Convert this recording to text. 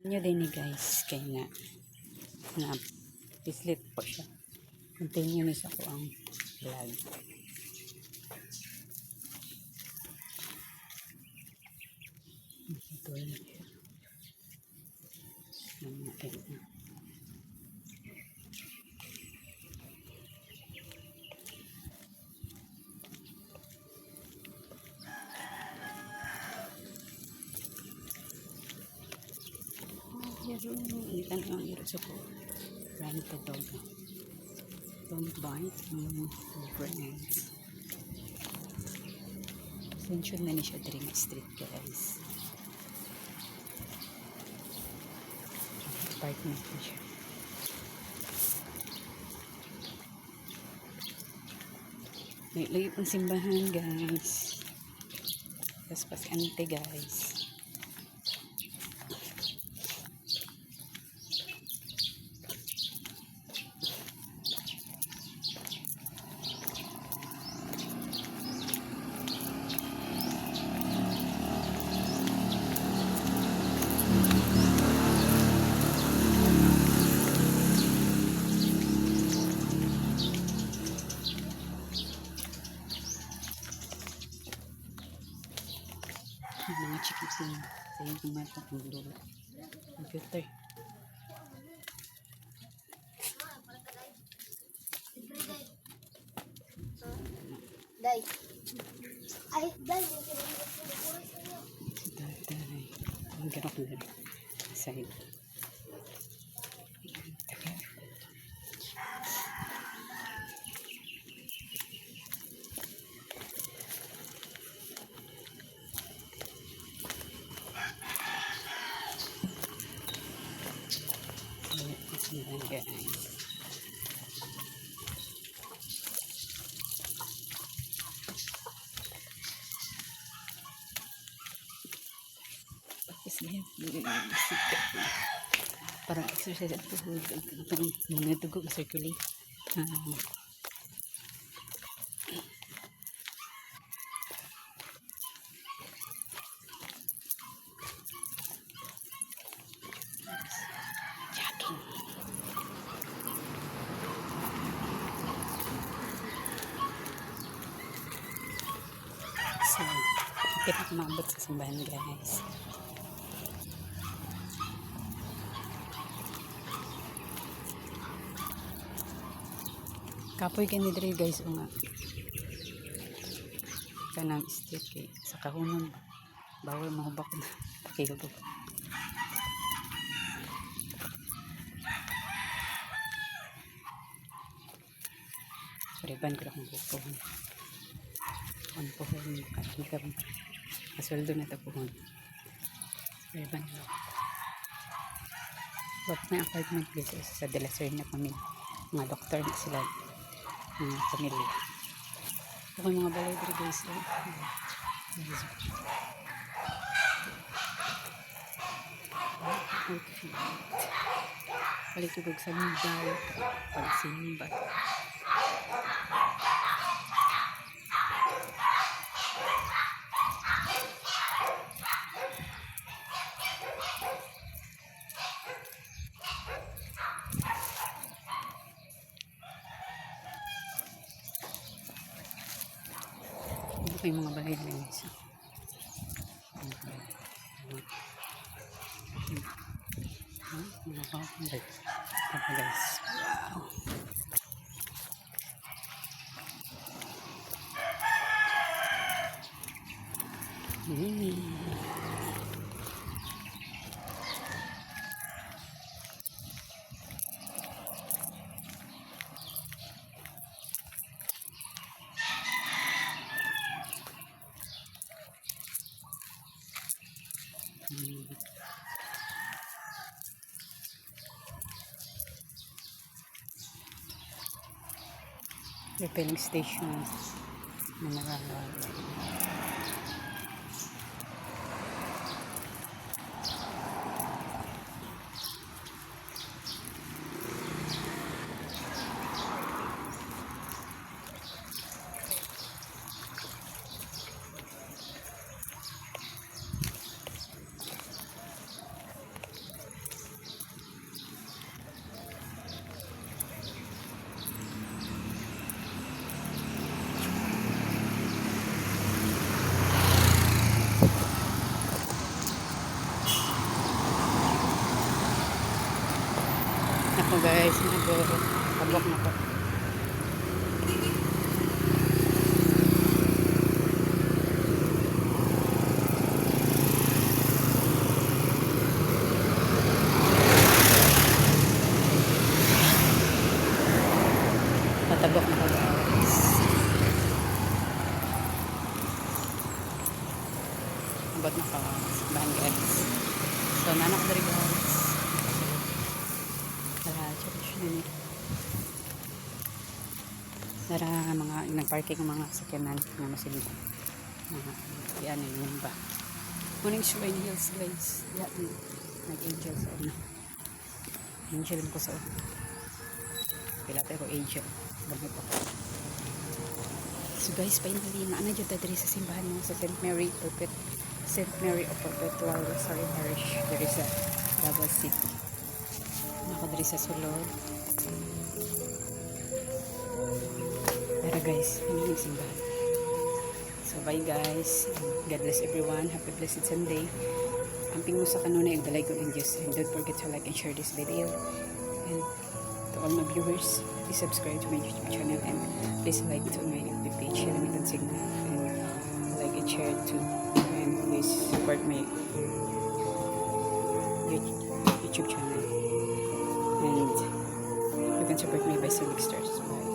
Nyo din ni guys, kay na pislit po siya. Continue ni sa ko ang vlog. Ito na siya. Ilan ang iruso ko. Run the dog. Don't bite my friends. Sensyon na ni siya drink street guys. Apartment na siya. May lagi pang simbahan guys. Paspas ante guys. Mga chikis na sa yung kumata ng lula. Computer. Day. Ay, day. Day. Ang garap na side. Ayan guys. Para exercise at tuhod itong mga dugo circulate. Jogging. So, kita kumabot sa simbahan guys. Kapoy ka ni Dre guys o nga. Kanang street kay sa kahunon. Bawal mahubak na. Pakihubog. Pariban ko na kung pupuhon. Kung pupuhon. Hindi ka masweldo na ito puhon. Pariban ko. Wag na apartment places sa De La Serna kami. Mga doktor na sila. Mga pamilya. Okay mga balay dito guys. Palikubog sa Mindaw. Pagsimba. Ito yung mga balay guys. Mga kakambay. Ito guys. Wow. Refilling stations na nararawal. ako guys. Nagtabok na ko. Patabok na ko guys. Abot na ko. Bahan guys. So, nanak dari guys. Tara, mga nagparking ang mga sakyanan na masilip. Yan yung ba. Muning Shrine Hills guys. Yan, nag-angel sa una. Angel ko sa una. Pilate ko angel. Gamit ako. So guys, finally, naana dyan tayo sa simbahan mo sa St. Mary of Perpetual Rosary Parish. Dari sa Davao City. Nakadari sa sulod. Tara guys, hindi yung simbahan. So bye guys. God bless everyone. Happy blessed Sunday. Amping mo sa kanuna yung dalay ko ng Diyos. And don't forget to like and share this video. And to all my viewers, please subscribe to my YouTube channel. And please like to my FB page, Lamitan Signal. And like and share too. And please support my YouTube channel. And you can support me by Civic Stars. Bye.